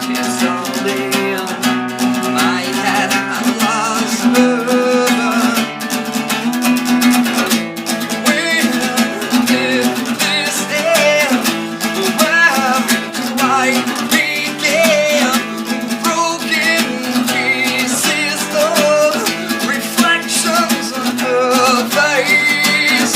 It's all in my head. I'm lost forever. When did this end? Where do I begin? Broken pieces of reflections on her face.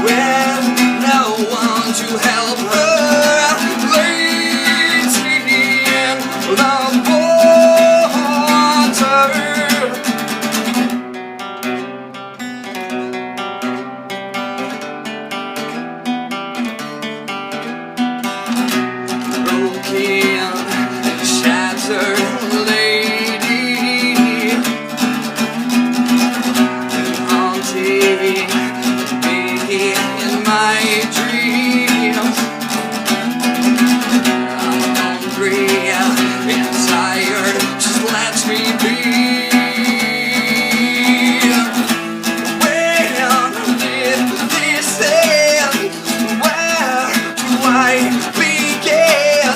With no one to help her, waiting in the water. Broken and shattered lady, haunting in my dreams. I'm hungry and tired, just let me be. When did this end? Where do I begin?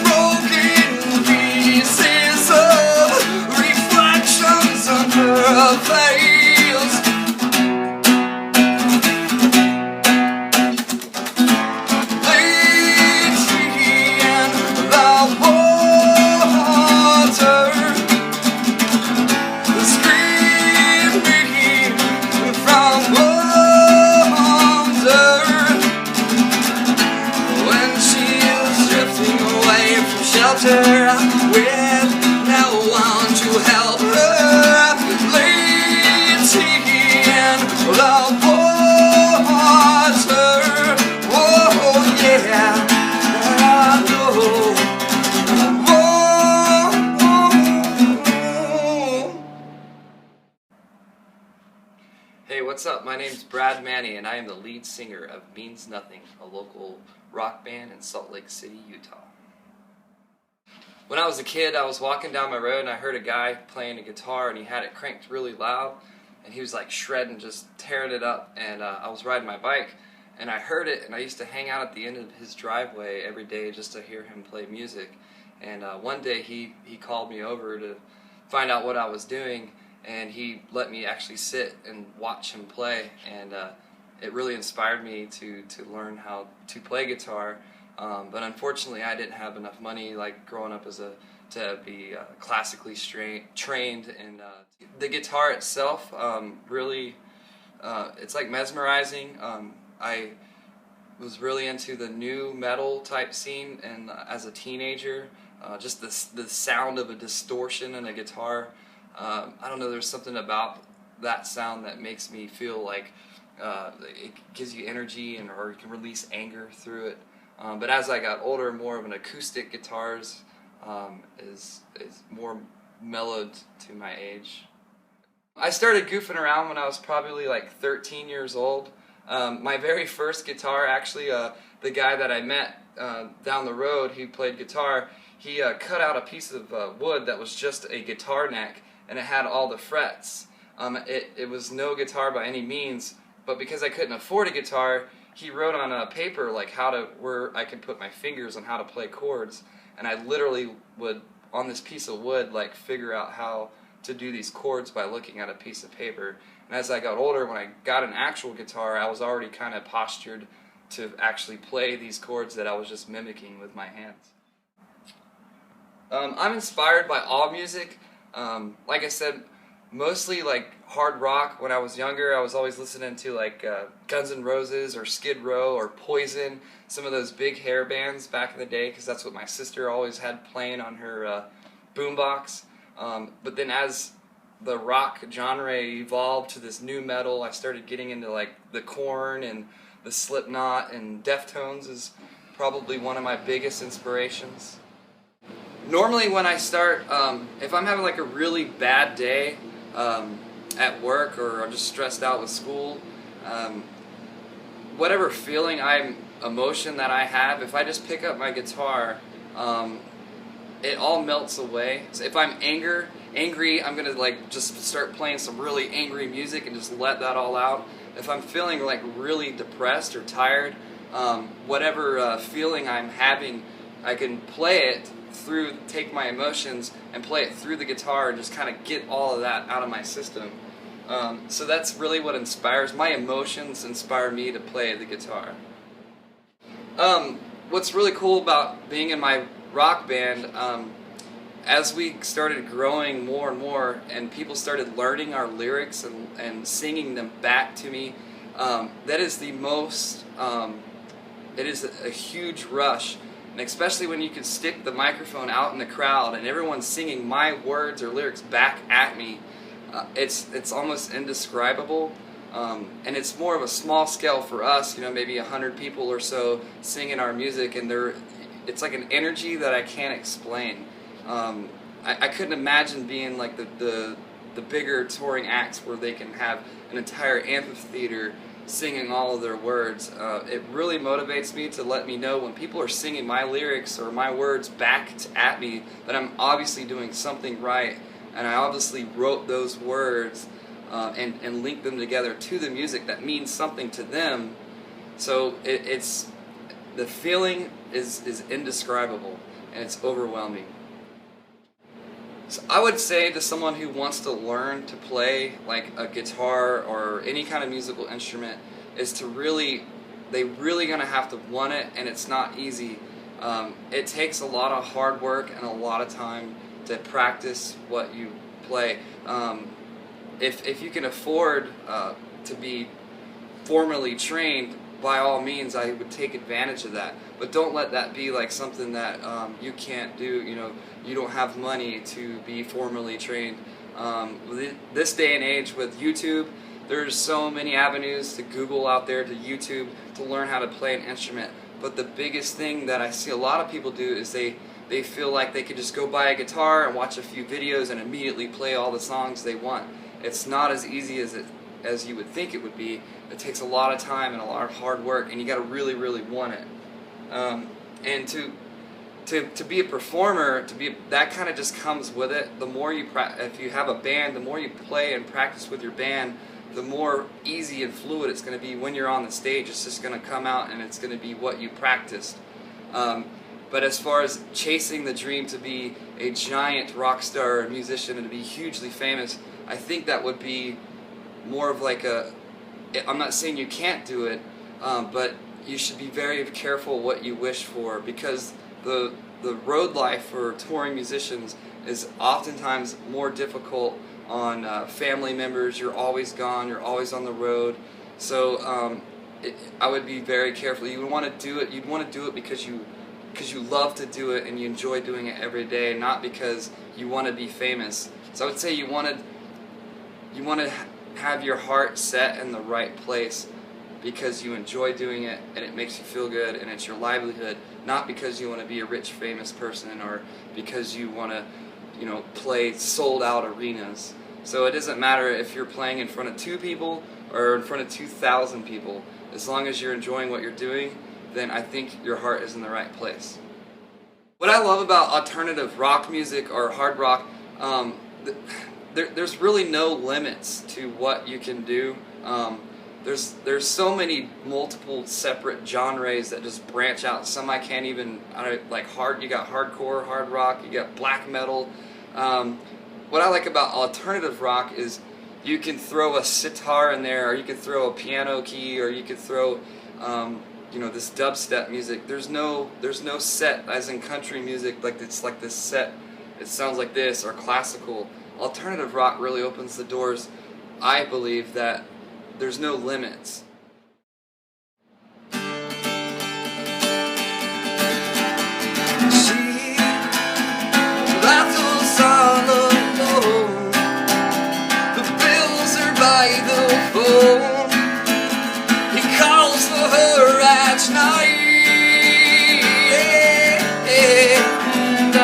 Broken pieces of reflections on her face. With no one to help her, waiting in the water. Oh yeah, I know. Hey, what's up? My name's Brad Maney, and I am the lead singer of Means Nothing, a local rock band in Salt Lake City, Utah. When I was a kid, I was walking down my road and I heard a guy playing a guitar, and he had it cranked really loud, and he was like shredding, just tearing it up, and I was riding my bike and I heard it, and I used to hang out at the end of his driveway every day just to hear him play music. And one day he called me over to find out what I was doing, and he let me actually sit and watch him play, and it really inspired me to learn how to play guitar. But unfortunately, I didn't have enough money, like growing up to be classically trained. And the guitar itself, really, it's like mesmerizing. I was really into the new metal type scene, and as a teenager, just the sound of a distortion in a guitar. I don't know. There's something about that sound that makes me feel like it gives you energy, or you can release anger through it. But as I got older, more of an acoustic guitars is more mellowed to my age. I started goofing around when I was probably like 13 years old. My very first guitar, actually, the guy that I met down the road who played guitar, he cut out a piece of wood that was just a guitar neck, and it had all the frets. It was no guitar by any means, but because I couldn't afford a guitar, he wrote on a paper like where I could put my fingers on how to play chords, and I literally would, on this piece of wood, like figure out how to do these chords by looking at a piece of paper. And as I got older, when I got an actual guitar, I was already kind of postured to actually play these chords that I was just mimicking with my hands. I'm inspired by all music. Like I said, mostly like hard rock. When I was younger, I was always listening to like Guns N' Roses or Skid Row or Poison, some of those big hair bands back in the day, because that's what my sister always had playing on her boombox. But then as the rock genre evolved to this new metal, I started getting into like the Korn and the Slipknot, and Deftones is probably one of my biggest inspirations. Normally when I start, if I'm having like a really bad day at work, or I'm just stressed out with school, whatever emotion that I have, if I just pick up my guitar, it all melts away. So if I'm angry, I'm gonna like just start playing some really angry music and just let that all out. If I'm feeling like really depressed or tired, whatever feeling I'm having, I can take my emotions and play it through the guitar and just kind of get all of that out of my system. So that's really what inspires. My emotions inspire me to play the guitar. What's really cool about being in my rock band, as we started growing more and more and people started learning our lyrics and singing them back to me, that is the most, it is a huge rush. And especially when you can stick the microphone out in the crowd and everyone's singing my words or lyrics back at me, it's almost indescribable. And it's more of a small scale for us, maybe 100 people or so singing our music, and it's like an energy that I can't explain. I couldn't imagine being like the bigger touring acts where they can have an entire amphitheater singing all of their words. It really motivates me to let me know when people are singing my lyrics or my words back at me that I'm obviously doing something right, and I obviously wrote those words and linked them together to the music that means something to them. So the feeling is indescribable, and it's overwhelming. So I would say to someone who wants to learn to play like a guitar or any kind of musical instrument, is to they really gonna have to want it, and it's not easy. It takes a lot of hard work and a lot of time to practice what you play. If you can afford to be formally trained, by all means, I would take advantage of that. But don't let that be like something that you can't do. You don't have money to be formally trained. This day and age with YouTube, there's so many avenues to Google out there, to YouTube, to learn how to play an instrument. But the biggest thing that I see a lot of people do is they feel like they could just go buy a guitar and watch a few videos and immediately play all the songs they want. It's not as easy as you would think it would be. It takes a lot of time and a lot of hard work, and you got to really, really want it. And to be a performer, that kind of just comes with it. The more if you have a band, the more you play and practice with your band, the more easy and fluid it's going to be when you're on the stage. It's just going to come out, and it's going to be what you practiced. But as far as chasing the dream to be a giant rock star or musician and to be hugely famous, I think that would be more of like I'm not saying you can't do it, but you should be very careful what you wish for, because the road life for touring musicians is oftentimes more difficult on family members. You're always gone, you're always on the road. So I would be very careful. You would want to do it. You'd want to do it because you love to do it and you enjoy doing it every day, not because you want to be famous. So I would say you want to have your heart set in the right place because you enjoy doing it and it makes you feel good and it's your livelihood, not because you want to be a rich, famous person or because you want to, play sold-out arenas. So it doesn't matter if you're playing in front of 2 people or in front of 2,000 people. As long as you're enjoying what you're doing, then I think your heart is in the right place. What I love about alternative rock music or hard rock, there's really no limits to what you can do. There's so many multiple separate genres that just branch out. Some I can't even, you got hardcore, hard rock, you got black metal. What I like about alternative rock is you can throw a sitar in there, or you can throw a piano key, or you could throw this dubstep music. There's no set, as in country music, like it's like this set, it sounds like this, or classical. Alternative rock really opens the doors. I believe that there's no limits. She rattles all alone. The bills are by the phone. He calls for her at night. And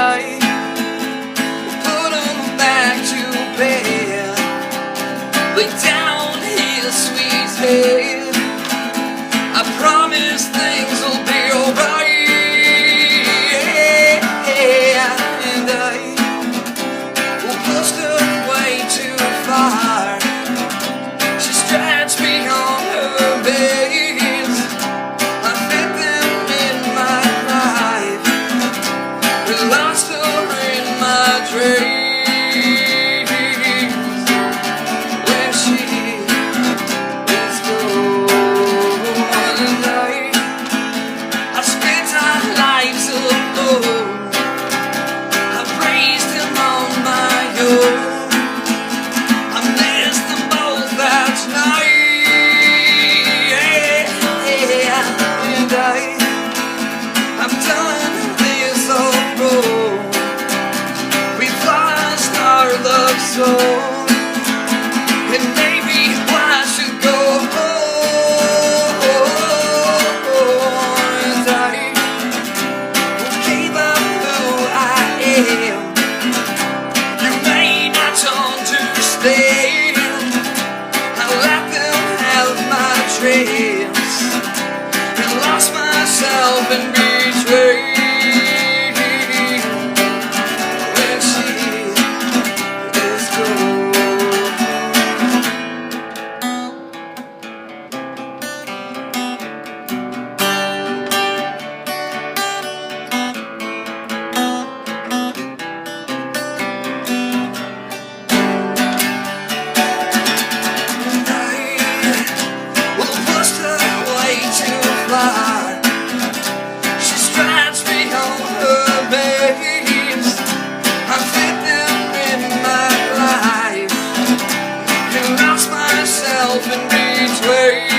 head. I promise things will be alright, and I will push her way too far. She stretched me on her bed. I fit them in my life, but lost her in my dreams. So, and maybe I should go home, and I will give up who I am. You may not understand. I let them have my dreams and lost myself and betrayed. She stretched me on her babes. I fit them in my life and lost myself in between.